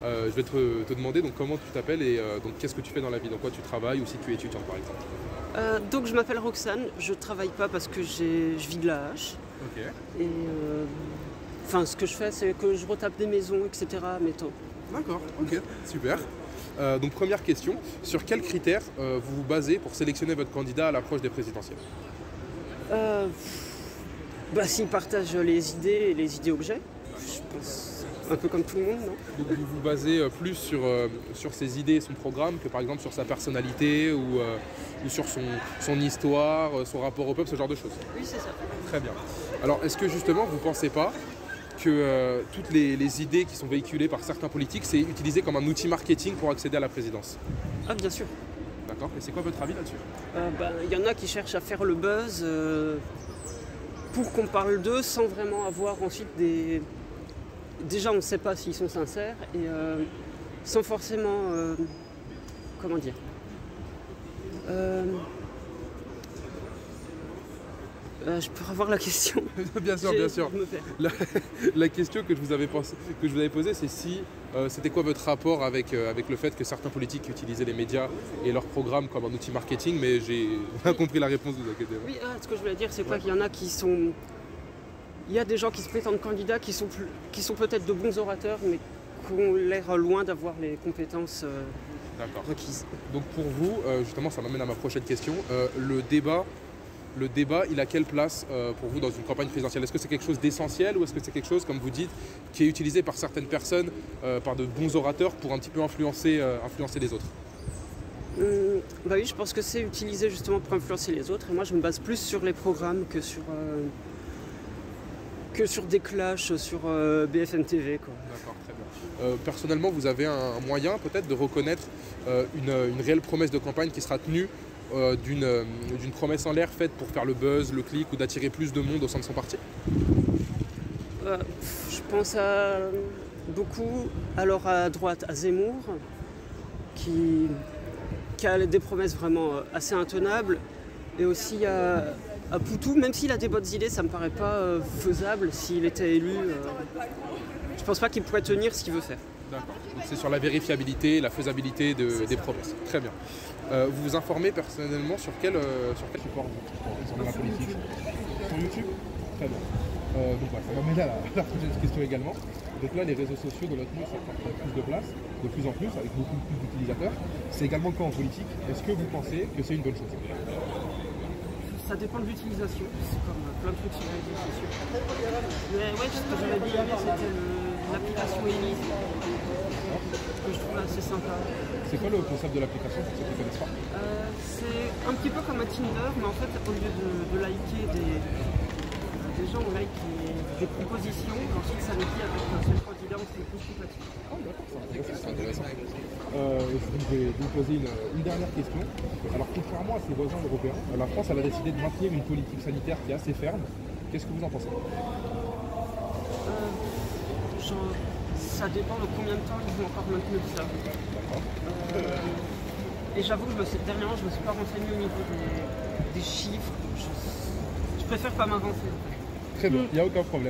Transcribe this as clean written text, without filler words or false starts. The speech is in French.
Je vais te demander donc comment tu t'appelles et donc qu'est-ce que tu fais dans la vie, dans quoi tu travailles ou si tu es étudiante par exemple. Donc je m'appelle Roxane, je travaille pas parce que je vis de la hache. Ok. Et enfin ce que je fais c'est que je retape des maisons, etc. Mettons. D'accord, ok, super. Donc première question, sur quels critères vous vous basez pour sélectionner votre candidat à l'approche des présidentielles? S'ils partagent les idées et les idées objets, je pense un peu comme tout le monde, non? Donc vous vous basez plus sur ses idées et son programme que par exemple sur sa personnalité ou sur son histoire, son rapport au peuple, ce genre de choses? Oui, c'est ça. Très bien. Alors est-ce que justement vous ne pensez pas que toutes les idées qui sont véhiculées par certains politiques, c'est utilisé comme un outil marketing pour accéder à la présidence? Ah bien sûr. D'accord. Et c'est quoi votre avis là-dessus? Y en a qui cherchent à faire le buzz pour qu'on parle d'eux sans vraiment avoir ensuite des... Déjà on ne sait pas s'ils sont sincères et sans forcément... comment dire je peux revoir la question? Bien sûr, bien sûr. La question que je vous avais posée, c'est si c'était quoi votre rapport avec le fait que certains politiques utilisaient les médias et leurs programmes comme un outil marketing, mais j'ai pas compris la réponse, vous inquiétez pas. Oui, ce que je voulais dire, c'est quoi qu'il y en a qui sont... Il y a des gens qui se prétendent candidats qui sont peut-être de bons orateurs, mais qui ont l'air loin d'avoir les compétences requises. Donc pour vous, justement, ça m'amène à ma prochaine question, le débat, il a quelle place pour vous dans une campagne présidentielle? Est-ce que c'est quelque chose d'essentiel ou est-ce que c'est quelque chose, comme vous dites, qui est utilisé par certaines personnes, par de bons orateurs pour un petit peu influencer les autres? Oui, je pense que c'est utilisé justement pour influencer les autres. Et moi, je me base plus sur les programmes que sur des clashs sur BFM TV. D'accord, très bien. Personnellement, vous avez un moyen peut-être de reconnaître une réelle promesse de campagne qui sera tenue d'une promesse en l'air faite pour faire le buzz, le clic ou d'attirer plus de monde au sein de son parti? Je pense beaucoup alors à droite à Zemmour qui a des promesses vraiment assez intenables, et aussi à Poutou, même s'il a des bonnes idées, ça me paraît pas faisable s'il était élu. Je pense pas qu'il pourrait tenir ce qu'il veut faire. D'accord. Donc c'est sur la vérifiabilité, la faisabilité des promesses. Très bien. Vous vous informez personnellement sur quel support vous la politique? Sur YouTube? Très bien. Donc ça m'amène à la prochaine question également. Donc là, les réseaux sociaux dans notre monde, ça prend plus de place, de plus en plus, avec beaucoup plus d'utilisateurs. C'est également le cas en politique. Est-ce que vous pensez que c'est une bonne chose? Ça dépend de l'utilisation, c'est comme plein de trucs sur les réseaux sociaux. Mais ouais, ce que j'avais dit, c'était l'application Elise, que je trouve assez sympa. C'est quoi le concept de l'application pour ceux qui ne connaissent pas? C'est un petit peu comme un Tinder, mais en fait, au lieu de liker des gens, on like des propositions, et ensuite ça nous dit avec un seul candidat, on fait plus sympathique. Oh d'accord, c'est intéressant. Je vais vous poser une dernière question. Alors contrairement à ses voisins européens, la France elle a décidé de maintenir une politique sanitaire qui est assez ferme. Qu'est-ce que vous en pensez? Ça dépend de combien de temps ils vont encore maintenir ça. Et j'avoue que dernièrement je me suis pas renseigné au niveau des chiffres. Je préfère pas m'avancer. Très bien, il n'y a aucun problème.